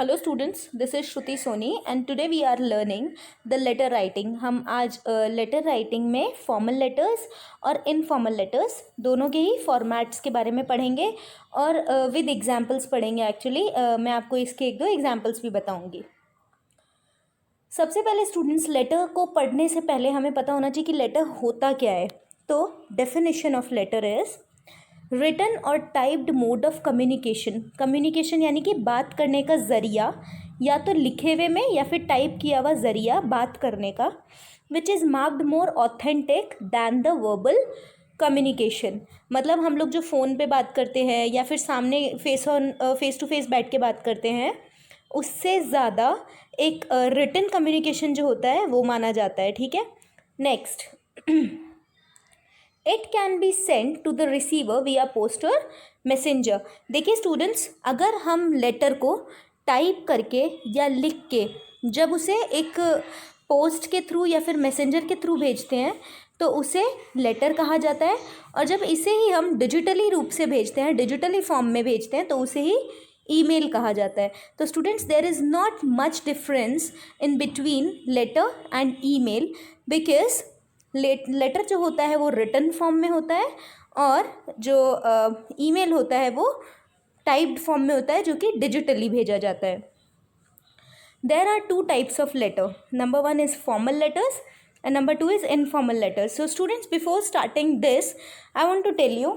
Hello students, this is Shruti Soni and today we are learning the letter writing. हम आज letter writing में formal letters और informal letters दोनों के ही फॉर्मेट्स के बारे में पढ़ेंगे और विद एग्जांपल्स पढ़ेंगे। एक्चुअली मैं आपको इसके एक दो एग्जांपल्स भी बताऊंगी। सबसे पहले स्टूडेंट्स, लेटर को पढ़ने से पहले हमें पता होना चाहिए कि लेटर होता क्या है। तो definition of letter is written or typed mode of communication. Communication यानी कि बात करने का ज़रिया, या तो लिखे हुए में या फिर टाइप किया हुआ ज़रिया बात करने का, which is marked more authentic than the verbal communication. मतलब हम लोग जो फ़ोन पे बात करते हैं या फिर सामने फेस टू फेस बैठ के बात करते हैं, उससे ज़्यादा एक रिटन कम्युनिकेशन जो होता है वो माना जाता है। ठीक है, next, it can be send to the receiver via post और मैसेंजर। देखिए स्टूडेंट्स, अगर हम लेटर को टाइप करके या लिख के जब उसे एक पोस्ट के थ्रू या फिर मैसेंजर के थ्रू भेजते हैं तो उसे लेटर कहा जाता है, और जब इसे ही हम डिजिटली रूप से भेजते हैं, डिजिटली फॉर्म में भेजते हैं, तो उसे ही ईमेल कहा जाता है। तो students, there is not much difference in between letter and email, because letter जो होता है वो रिटन फॉर्म में होता है और जो ईमेल होता है वो टाइप्ड फॉर्म में होता है, जो कि डिजिटली भेजा जाता है। There are two types of letter. Number one is formal letters and number two is informal letters. So students, before starting this I want to tell you,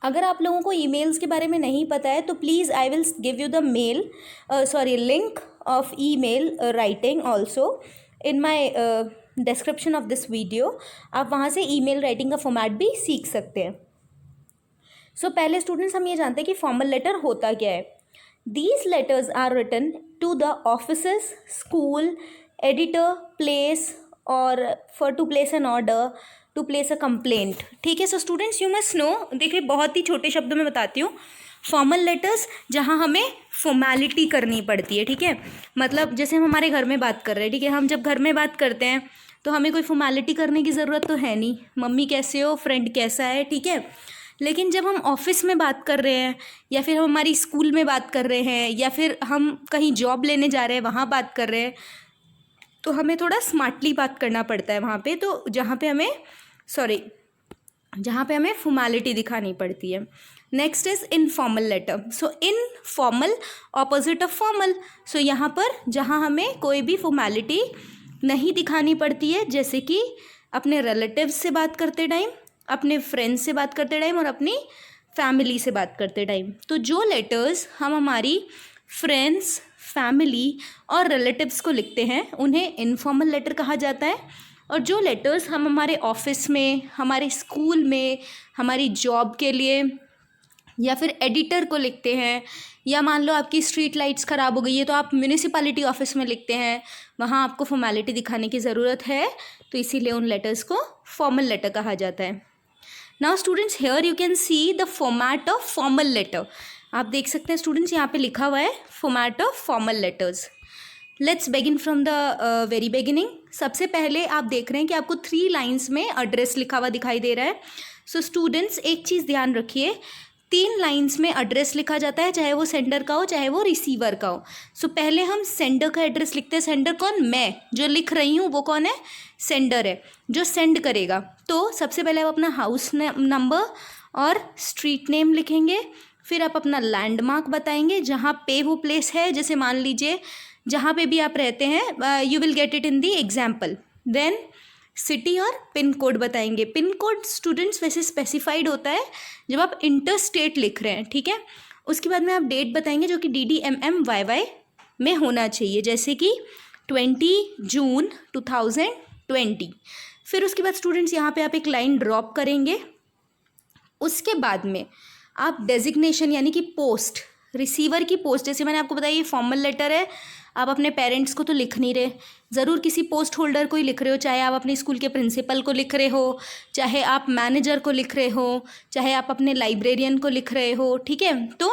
अगर आप लोगों को ईमेल्स के बारे में नहीं पता है तो please I will give you the link of email writing also in my description of this video. आप वहाँ से ईमेल राइटिंग का फॉर्मेट भी सीख सकते हैं। सो पहले स्टूडेंट्स, हम ये जानते हैं कि फॉर्मल लेटर होता क्या है। These letters are written to the offices, school, editor, place or for to place an order, to place a complaint. ठीक है, so students you must know, देखिए बहुत ही छोटे शब्दों में बताती हूँ। फॉर्मल लेटर्स जहाँ हमें फॉर्मेलिटी करनी पड़ती है, ठीक है, मतलब जैसे हम हमारे घर में बात कर रहे हैं, ठीक है, हम जब घर में बात करते हैं तो हमें कोई फॉर्मेलिटी करने की ज़रूरत तो है नहीं, मम्मी कैसे हो, फ्रेंड कैसा है, ठीक है। लेकिन जब हम ऑफिस में बात कर रहे हैं या फिर हम हमारी स्कूल में बात कर रहे हैं या फिर हम कहीं जॉब लेने जा रहे हैं वहाँ बात कर रहे हैं, तो हमें थोड़ा स्मार्टली बात करना पड़ता है वहाँ पे, तो जहाँ पे हमें फॉर्मेलिटी दिखानी पड़ती है। Next is informal letter. So informal opposite of formal. So यहाँ पर जहाँ हमें कोई भी फॉर्मेलिटी नहीं दिखानी पड़ती है, जैसे कि अपने रिलेटिव्स से बात करते टाइम, अपने फ्रेंड्स से बात करते टाइम और अपनी फैमिली से बात करते टाइम। तो जो लेटर्स हम हमारी फ्रेंड्स, फैमिली और रिलेटिव्स को लिखते हैं उन्हें इनफॉर्मल लेटर कहा जाता है, और जो लेटर्स हम हमारे ऑफिस में, हमारे स्कूल में, हमारी जॉब के लिए या फिर एडिटर को लिखते हैं, या मान लो आपकी स्ट्रीट लाइट्स ख़राब हो गई है तो आप म्यूनिसिपैलिटी ऑफिस में लिखते हैं, वहाँ आपको फॉर्मेलिटी दिखाने की ज़रूरत है, तो इसीलिए उन लेटर्स को फॉर्मल लेटर कहा जाता है। Now students, here you can see the format of formal letter. आप देख सकते हैं स्टूडेंट्स, यहाँ पे लिखा हुआ है format of formal letters. Let's begin from the very beginning. सबसे पहले आप देख रहे हैं कि आपको 3 लाइन्स में एड्रेस लिखा हुआ दिखाई दे रहा है। सो स्टूडेंट्स, एक चीज़ ध्यान रखिए, 3 लाइन्स में एड्रेस लिखा जाता है, चाहे वो सेंडर का हो चाहे वो रिसीवर का हो। सो पहले हम सेंडर का एड्रेस लिखते हैं। सेंडर कौन? मैं जो लिख रही हूँ वो कौन है? सेंडर है जो सेंड करेगा। तो सबसे पहले आप अपना हाउस नंबर और स्ट्रीट नेम लिखेंगे, फिर आप अपना लैंडमार्क बताएंगे जहाँ पे वो प्लेस है, जैसे मान लीजिए जहाँ पे भी आप रहते हैं, you will get it in the example. Then city और पिन कोड बताएंगे। पिन कोड स्टूडेंट्स वैसे स्पेसिफाइड होता है जब आप इंटर स्टेट लिख रहे हैं, ठीक है। उसके बाद में आप डेट बताएंगे जो कि DDMMYY में होना चाहिए, जैसे कि 20 जून 2020। फिर उसके बाद स्टूडेंट्स यहाँ पे आप एक लाइन ड्रॉप करेंगे। उसके बाद में आप डेजिग्नेशन यानी कि पोस्ट, रिसीवर की पोस्ट, जैसे मैंने आपको बताया ये फॉर्मल लेटर है, आप अपने पेरेंट्स को तो लिख नहीं रहे, ज़रूर किसी पोस्ट होल्डर को ही लिख रहे हो, चाहे आप अपने स्कूल के प्रिंसिपल को लिख रहे हो, चाहे आप मैनेजर को लिख रहे हो, चाहे आप अपने लाइब्रेरियन को लिख रहे हो, ठीक है। तो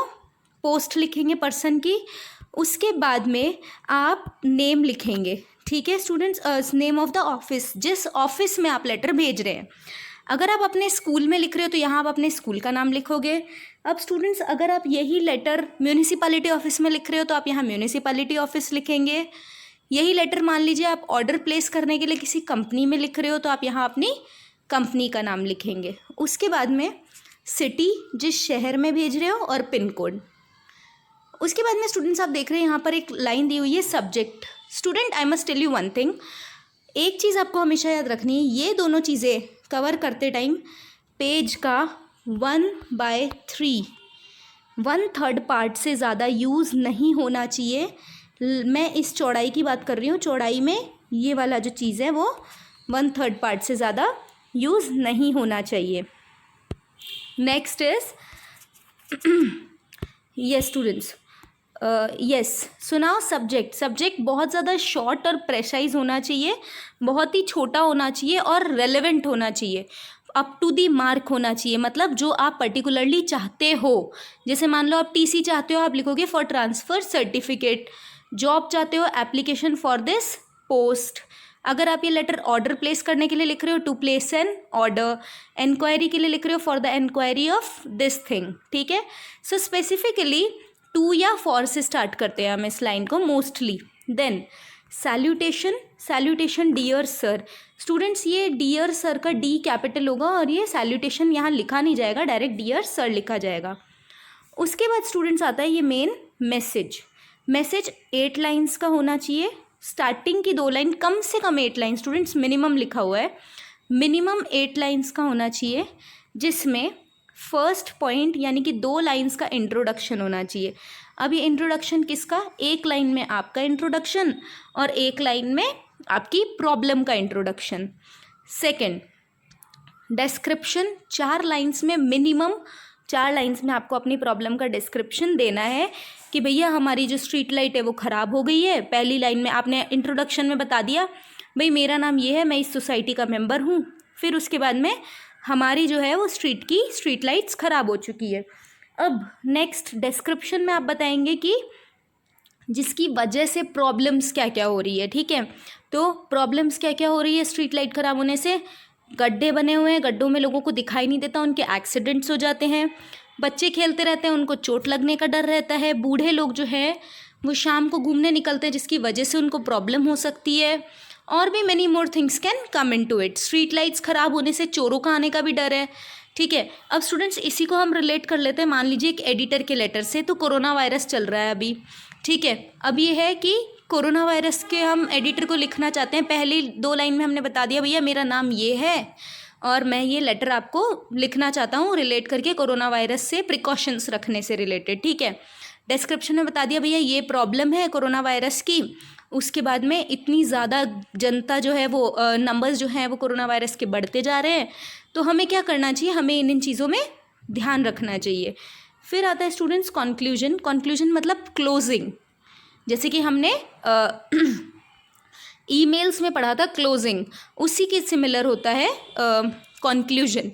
पोस्ट लिखेंगे पर्सन की। उसके बाद में आप नेम लिखेंगे, ठीक है students, name of the office, जिस ऑफिस में आप लेटर भेज रहे हैं। अगर आप अपने स्कूल में लिख रहे हो तो यहाँ आप अपने स्कूल का नाम लिखोगे। अब स्टूडेंट्स अगर आप यही लेटर म्यूनिसिपैलिटी ऑफिस में लिख रहे हो तो आप यहाँ म्यूनिसिपैलिटी ऑफिस लिखेंगे। यही लेटर मान लीजिए आप ऑर्डर प्लेस करने के लिए किसी कंपनी में लिख रहे हो तो आप यहाँ अपनी कंपनी का नाम लिखेंगे। उसके बाद में सिटी, जिस शहर में भेज रहे हो, और पिन कोड। उसके बाद में स्टूडेंट्स आप देख रहे हैं यहाँ पर एक लाइन दी हुई है subject. Student I must tell you one thing, एक चीज़ आपको हमेशा याद रखनी है, ये दोनों चीज़ें कवर करते टाइम पेज का 1/3 1/3 पार्ट से ज़्यादा यूज़ नहीं होना चाहिए। मैं इस चौड़ाई की बात कर रही हूँ, चौड़ाई में ये वाला जो चीज़ है वो 1/3 पार्ट से ज़्यादा यूज़ नहीं होना चाहिए। Next is yes students, yes सुनाओ सब्जेक्ट। सब्जेक्ट बहुत ज़्यादा शॉर्ट और प्रेसाइज होना चाहिए, बहुत ही छोटा होना चाहिए और रेलेवेंट होना चाहिए, अप टू दी मार्क होना चाहिए। मतलब जो आप पर्टिकुलरली चाहते हो, जैसे मान लो आप टीसी चाहते हो, आप लिखोगे फॉर ट्रांसफ़र सर्टिफिकेट। जॉब चाहते हो, एप्लीकेशन फॉर दिस पोस्ट। अगर आप ये लेटर ऑर्डर प्लेस करने के लिए लिख रहे हो, to place an order. Inquiry के लिए लिख रहे हो, for the inquiry of this thing. ठीक है, सो स्पेसिफिकली टू या फॉर से स्टार्ट करते हैं हम इस लाइन को mostly. Then salutation, salutation dear sir. Students ये डियर सर का डी कैपिटल होगा और ये सैल्यूटेशन यहाँ लिखा नहीं जाएगा, डायरेक्ट डियर सर लिखा जाएगा। उसके बाद स्टूडेंट्स आता है ये मेन मैसेज। मैसेज 8 लाइन्स का होना चाहिए। स्टार्टिंग की 2 लाइन, कम से कम 8 लाइन स्टूडेंट्स, मिनिमम लिखा हुआ है, मिनिमम 8 लाइन्स का होना चाहिए, जिसमें फर्स्ट पॉइंट यानी कि 2 लाइन्स का इंट्रोडक्शन होना चाहिए। अब ये इंट्रोडक्शन किसका, 1 लाइन में आपका इंट्रोडक्शन और 1 लाइन में आपकी प्रॉब्लम का इंट्रोडक्शन। सेकंड डिस्क्रिप्शन, 4 लाइन्स में मिनिमम, 4 लाइन्स में आपको अपनी प्रॉब्लम का डिस्क्रिप्शन देना है कि भैया हमारी जो स्ट्रीट लाइट है वो ख़राब हो गई है। पहली लाइन में आपने इंट्रोडक्शन में बता दिया भाई मेरा नाम ये है, मैं इस सोसाइटी का मेंबर हूँ। फिर उसके बाद में हमारी जो है वो स्ट्रीट लाइट्स ख़राब हो चुकी है। अब नेक्स्ट डिस्क्रिप्शन में आप बताएंगे कि जिसकी वजह से प्रॉब्लम्स क्या क्या हो रही है। ठीक है, तो प्रॉब्लम्स क्या क्या हो रही है स्ट्रीट लाइट ख़राब होने से। गड्ढे बने हुए हैं, गड्ढों में लोगों को दिखाई नहीं देता, उनके एक्सीडेंट्स हो जाते हैं। बच्चे खेलते रहते हैं, उनको चोट लगने का डर रहता है। बूढ़े लोग जो हैं वो शाम को घूमने निकलते हैं, जिसकी वजह से उनको प्रॉब्लम हो सकती है। और भी many more things can come into it. Street lights ख़राब होने से चोरों का आने का भी डर है। ठीक है, अब स्टूडेंट्स इसी को हम रिलेट कर लेते हैं, मान लीजिए एक एडिटर के लेटर से। तो कोरोना वायरस चल रहा है अभी। ठीक है, अब ये है कि कोरोना वायरस के हम एडिटर को लिखना चाहते हैं। पहली 2 लाइन में हमने बता दिया भैया मेरा नाम ये है और मैं ये लेटर आपको लिखना चाहता हूँ रिलेट करके कोरोना वायरस से प्रिकॉशंस रखने से रिलेटेड। ठीक है, डिस्क्रिप्शन में बता दिया भैया ये प्रॉब्लम है कोरोना वायरस की। उसके बाद में इतनी ज़्यादा जनता जो है वो नंबर्स जो हैं वो कोरोना वायरस के बढ़ते जा रहे हैं, तो हमें क्या करना चाहिए, हमें इन चीज़ों में ध्यान रखना चाहिए। फिर आता है स्टूडेंट्स कंक्लूजन। कंक्लूजन मतलब क्लोजिंग, जैसे कि हमने ईमेल्स में पढ़ा था क्लोजिंग, उसी के सिमिलर होता है कंक्लूजन।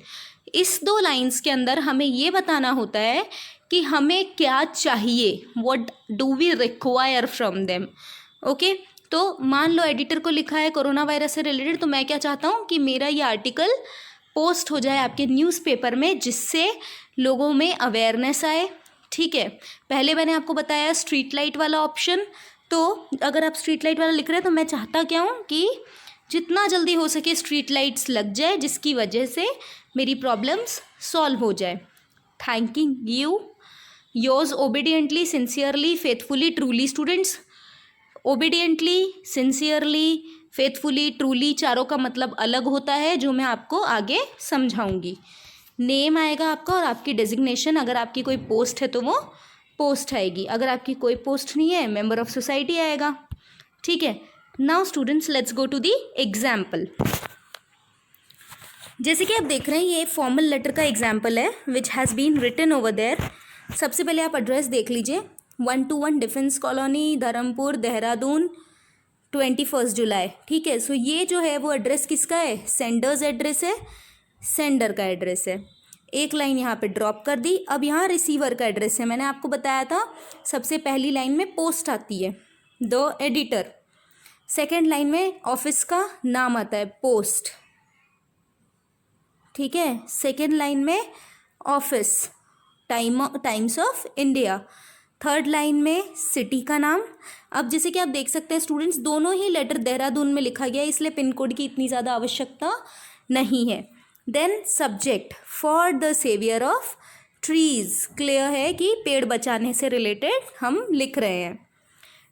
इस 2 लाइंस के अंदर हमें ये बताना होता है कि हमें क्या चाहिए, what do we require from them. Okay, तो मान लो एडिटर को लिखा है कोरोना वायरस से रिलेटेड, तो मैं क्या चाहता हूँ कि मेरा ये आर्टिकल पोस्ट हो जाए आपके न्यूज़पेपर में, जिससे लोगों में अवेयरनेस आए। ठीक है, पहले मैंने आपको बताया स्ट्रीट लाइट वाला ऑप्शन, तो अगर आप स्ट्रीट लाइट वाला लिख रहे हैं तो मैं चाहता क्या हूँ कि जितना जल्दी हो सके स्ट्रीट लाइट्स लग जाए, जिसकी वजह से मेरी प्रॉब्लम्स सॉल्व हो जाए। Thanking you, yours obediently, sincerely, faithfully, truly. Students obediently, sincerely, faithfully, truly चारों का मतलब अलग होता है, जो मैं आपको आगे समझाऊंगी। नेम आएगा आपका और आपकी डेजिग्नेशन, अगर आपकी कोई पोस्ट है तो वो पोस्ट आएगी, अगर आपकी कोई पोस्ट नहीं है मेंबर ऑफ सोसाइटी आएगा। ठीक है, now students let's go to the example. जैसे कि आप देख रहे हैं ये फॉर्मल लेटर का एग्जाम्पल है which has been written over there. सबसे पहले आप एड्रेस देख लीजिए, 121 डिफेंस कॉलोनी, धर्मपुर, देहरादून, 21 जुलाई। ठीक है, सो ये जो है वो एड्रेस किसका है, सेंडर्स एड्रेस है, सेंडर का एड्रेस है। 1 लाइन यहाँ पे ड्रॉप कर दी। अब यहाँ रिसीवर का एड्रेस है, मैंने आपको बताया था सबसे पहली लाइन में पोस्ट आती है, द एडिटर। सेकेंड लाइन में ऑफिस का नाम आता है, पोस्ट। ठीक है। सेकेंड लाइन में office, times of India. Third line में सिटी का नाम। अब जैसे कि आप देख सकते हैं स्टूडेंट्स, दोनों ही लेटर देहरादून में लिखा गया है, इसलिए पिन कोड की इतनी ज़्यादा आवश्यकता नहीं है। Then subject, for the saviour of trees, clear है कि पेड़ बचाने से रिलेटेड हम लिख रहे हैं।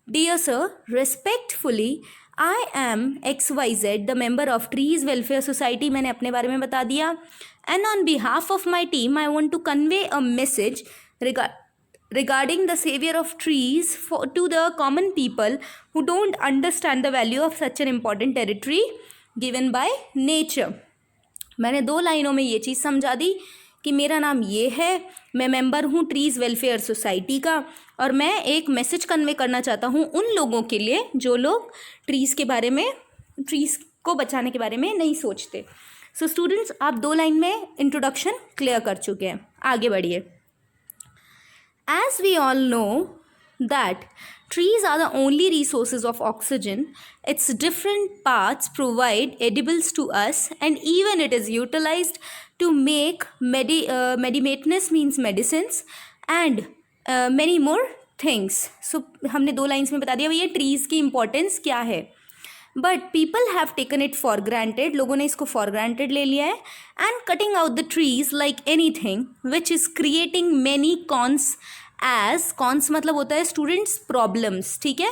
Dear sir, respectfully I am XYZ the member of trees welfare society, मैंने अपने बारे में बता दिया। And on behalf of my team I want to convey a message regarding the savior of trees to the common people who don't understand the value of such an important territory given by nature। मैंने 2 लाइनों में ये चीज़ समझा दी कि मेरा नाम ये है, मैं मेंबर हूँ ट्रीज़ वेलफेयर सोसाइटी का, और मैं एक मैसेज कन्वे करना चाहता हूँ उन लोगों के लिए जो लोग ट्रीज़ के बारे में, ट्रीज़ को बचाने के बारे में नहीं सोचते। सो स्टूडेंट्स, आप 2 लाइन में इंट्रोडक्शन क्लियर कर चुके हैं, आगे बढ़िए। As we all know that trees are the only resources of oxygen, its different parts provide edibles to us, and even it is utilized to make medicines, means medicines, and many more things। So हमने 2 lines में बता दिया भैया trees की importance क्या है। But people have taken it for granted, लोगों ने इसको फॉर ग्रांटेड ले लिया है। And cutting out the trees like anything which is creating many cons, as cons मतलब होता है स्टूडेंट्स प्रॉब्लम्स, ठीक है,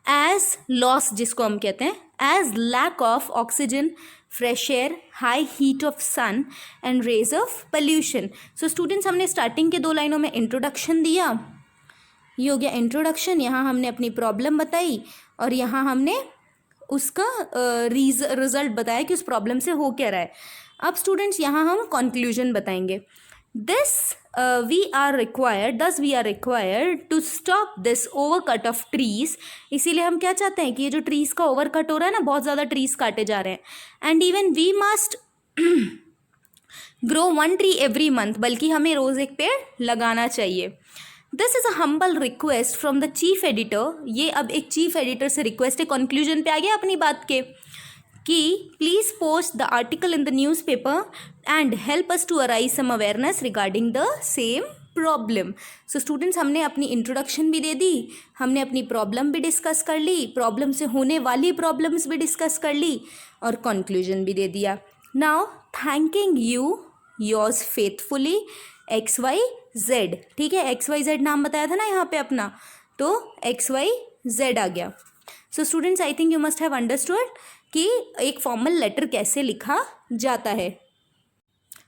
एज लॉस जिसको हम कहते हैं, as lack of oxygen, fresh air, high heat of sun and rays of pollution. So students, हमने स्टार्टिंग के 2 लाइनों में इंट्रोडक्शन दिया, ये हो गया इंट्रोडक्शन, यहाँ हमने अपनी प्रॉब्लम बताई और यहाँ हमने उसका रिजल्ट बताया कि उस प्रॉब्लम से हो क्या रहा है। अब स्टूडेंट्स यहाँ हम कंक्लूजन बताएंगे। Thus we are required to stop this overcut of trees, इसीलिए हम क्या चाहते हैं कि ये जो ट्रीज़ का ओवरकट हो रहा है ना, बहुत ज़्यादा ट्रीज़ काटे जा रहे हैं। And even we must grow 1 tree every month, बल्कि हमें रोज़ एक पेड़ लगाना चाहिए। This is a humble request from the chief editor, ये अब एक चीफ एडिटर से रिक्वेस्ट है, कंक्लूजन पे आ गया अपनी बात के, कि please post the article in the newspaper and help us to arise some awareness regarding the same problem. So students, हमने अपनी इंट्रोडक्शन भी दे दी, हमने अपनी प्रॉब्लम भी डिस्कस कर ली, प्रॉब्लम से होने वाली प्रॉब्लम्स भी डिस्कस कर ली और कंक्लूजन भी दे दिया। Now thanking you, yours faithfully XYZ, ठीक है, XYZ नाम बताया था ना यहाँ पे अपना, तो XYZ आ गया। सो students, I think you must have understood कि एक फॉर्मल लेटर कैसे लिखा जाता है।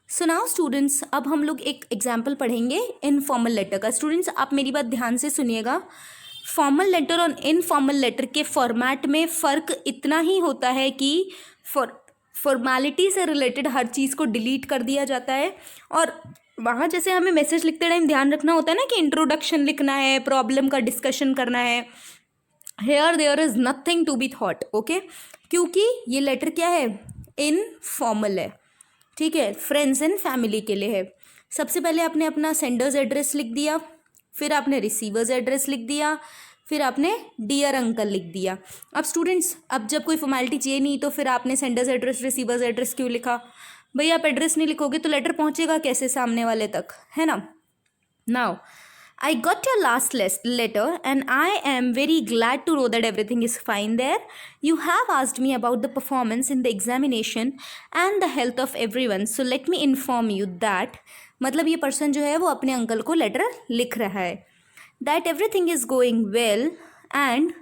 सो नाउ स्टूडेंट्स, अब हम लोग एक एग्जाम्पल पढ़ेंगे इनफॉर्मल लेटर का। स्टूडेंट्स, आप मेरी बात ध्यान से सुनिएगा। फॉर्मल लेटर और इनफॉर्मल लेटर के फॉर्मेट में फ़र्क इतना ही होता है कि फॉर्मेलिटी से रिलेटेड हर चीज़ को डिलीट कर दिया जाता है, और वहाँ जैसे हमें मैसेज लिखते टाइम ध्यान रखना होता है ना कि इंट्रोडक्शन लिखना है, प्रॉब्लम का डिस्कशन करना है, here there is nothing to be thought, okay, क्योंकि ये लेटर क्या है, इनफॉर्मल है, ठीक है, फ्रेंड्स एंड फैमिली के लिए है। सबसे पहले आपने अपना सेंडर्स एड्रेस लिख दिया, फिर आपने रिसीवर्स एड्रेस लिख दिया, फिर आपने डियर अंकल लिख दिया। अब स्टूडेंट्स, अब जब कोई फॉर्मेलिटी चाहिए नहीं तो फिर आपने सेंडर्स एड्रेस, रिसीवर्स एड्रेस क्यों लिखा? भैया आप एड्रेस नहीं लिखोगे तो लेटर पहुंचेगा कैसे सामने वाले तक, है ना। Now I got your last letter and I am very glad to know that everything is fine there. You have asked me about the performance in the examination and the health of everyone. So let me inform you that, मतलब ये person जो है वो अपने uncle को letter लिख रहा है, that everything is going well and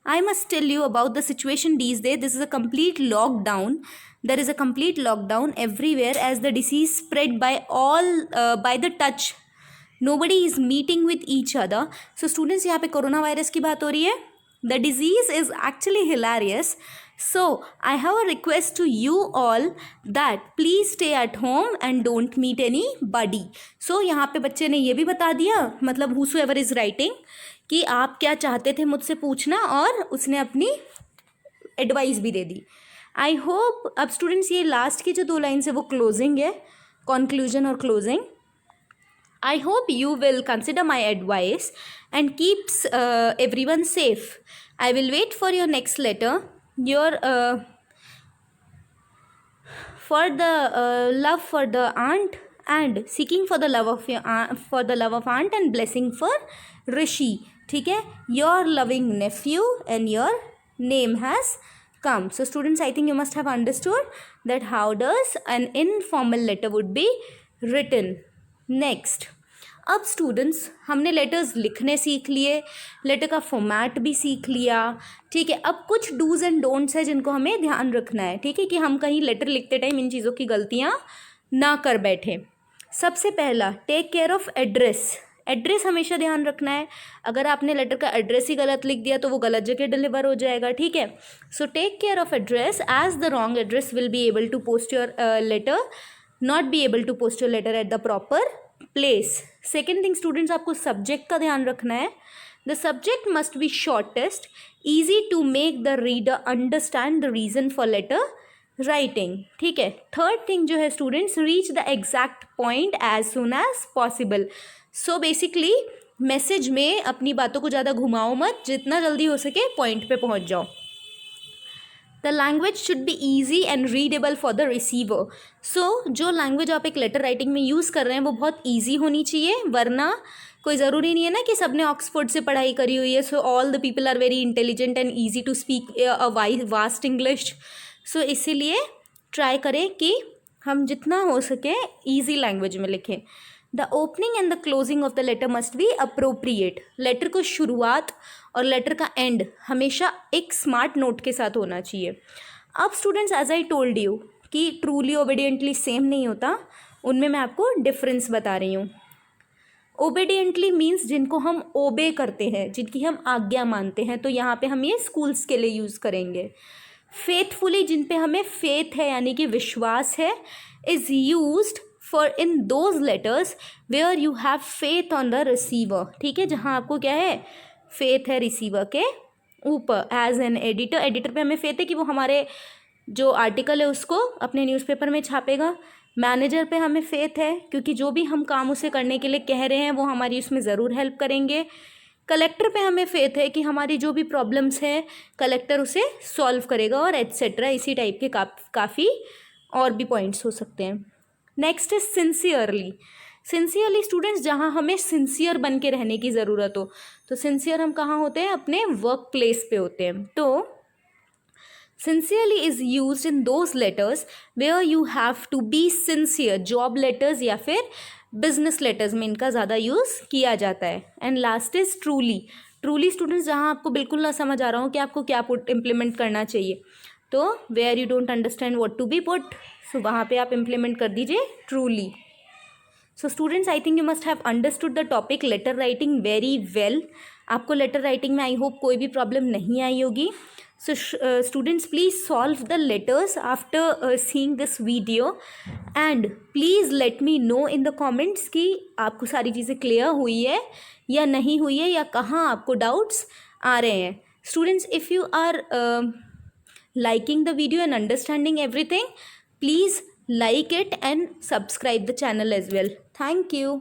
I must tell you about the situation these days. This is a complete lockdown. There is a complete lockdown everywhere as the disease spread by by the touch. Nobody is meeting with each other. So students, यहाँ पे corona virus की बात हो रही है. The disease is actually hilarious. So I have a request to you all that please stay at home and don't meet anybody. So यहाँ पे बच्चे ने ये भी बता दिया, मतलब whosoever is writing, कि आप क्या चाहते थे मुझसे पूछना, और उसने अपनी एडवाइस भी दे दी. आई होप, अब स्टूडेंट्स ये लास्ट की जो 2 लाइन्स है वो क्लोजिंग है, कंक्लूजन और closing. I hope you will consider my advice and keeps everyone safe. I will wait for your next letter. Your for the love for the aunt and seeking for the love of for the love of aunt and blessing for Rishi. ठीक है, your loving nephew and your name has come. So students, I think you must have understood that how does an informal letter would be written. Next, अब students हमने letters लिखने सीख लिए, letter का format भी सीख लिया, ठीक है. अब कुछ डूज एंड डोंट्स है जिनको हमें ध्यान रखना है, ठीक है, कि हम कहीं लेटर लिखते टाइम इन चीज़ों की गलतियाँ ना कर बैठे. सबसे पहला, take care of address. Address हमेशा ध्यान रखना है. अगर आपने लेटर का एड्रेस ही गलत लिख दिया तो वो गलत जगह डिलीवर हो जाएगा, ठीक है. So take care of address as the wrong address will be able to post your letter, not be able to post your letter at the proper place. Second thing students, आपको subject का ध्यान रखना है. The subject must be shortest, easy to make the reader understand the reason for letter writing, ठीक है. Third thing जो है students, reach the exact point as soon as possible. So basically message में अपनी बातों को ज़्यादा घुमाओ मत, जितना जल्दी हो सके पॉइंट पे पहुंच जाओ. The language should be easy and readable for the receiver. So जो लैंग्वेज आप एक लेटर राइटिंग में यूज़ कर रहे हैं वो बहुत ईजी होनी चाहिए, वरना कोई ज़रूरी नहीं है ना कि सबने ऑक्सफोर्ड से पढ़ाई करी हुई है. So all the people are very intelligent and easy to speak a vast English. So इसीलिए ट्राई करें कि हम जितना हो सके ईजी लैंग्वेज में लिखें. The opening and the closing of the letter must be appropriate. Letter को शुरुआत और लेटर का एंड हमेशा एक स्मार्ट नोट के साथ होना चाहिए. अब students, as I told you कि ट्रूली ओबीडियंटली सेम नहीं होता, उनमें मैं आपको डिफरेंस बता रही हूँ. ओबीडियंटली मीन्स जिनको हम ओबे करते हैं, जिनकी हम आज्ञा मानते हैं, तो यहाँ पे हम ये स्कूल्स के लिए यूज़ करेंगे. फेथफुली, जिन पे हमें फेथ है यानी कि विश्वास है, is used for in those letters where you have faith on the receiver. ठीक है, जहाँ आपको क्या है, फेथ है रिसीवर के ऊपर. एज एन एडिटर, एडिटर पे हमें फेथ है कि वो हमारे जो आर्टिकल है उसको अपने न्यूज़पेपर में छापेगा. मैनेजर पे हमें फेथ है क्योंकि जो भी हम काम उसे करने के लिए कह रहे हैं वो हमारी उसमें ज़रूर हेल्प करेंगे. कलेक्टर पे हमें फेथ है कि हमारी जो भी प्रॉब्लम्स हैं कलेक्टर उसे सॉल्व करेगा, और एट्सेट्रा. इसी टाइप के काफ़ी और भी पॉइंट्स हो सकते हैं. Next is sincerely. Sincerely students, जहाँ हमें सिंसियर बन के रहने की ज़रूरत हो, तो सिंसियर हम कहाँ होते हैं, अपने वर्क प्लेस पे होते हैं. तो sincerely is used in those letters where you have to be sincere. Job letters या फिर बिजनेस लेटर्स में इनका ज़्यादा यूज़ किया जाता है. And last is truly. Truly students, जहाँ आपको बिल्कुल ना समझ आ रहा हो कि आपको क्या इम्प्लीमेंट करना चाहिए, तो where you don't understand what to be put, so वहाँ पे आप इम्प्लीमेंट कर दीजिए truly. So students, I think you must have understood the topic letter writing very well. आपको लेटर राइटिंग में आई होप कोई भी प्रॉब्लम नहीं आई होगी. So students, please solve the letters after seeing this video, and please let me know in the comments कि आपको सारी चीज़ें क्लियर हुई है या नहीं हुई है, या कहाँ आपको डाउट्स आ रहे हैं. Students, if you are liking the video and understanding everything, please like it and subscribe the channel as well. Thank you.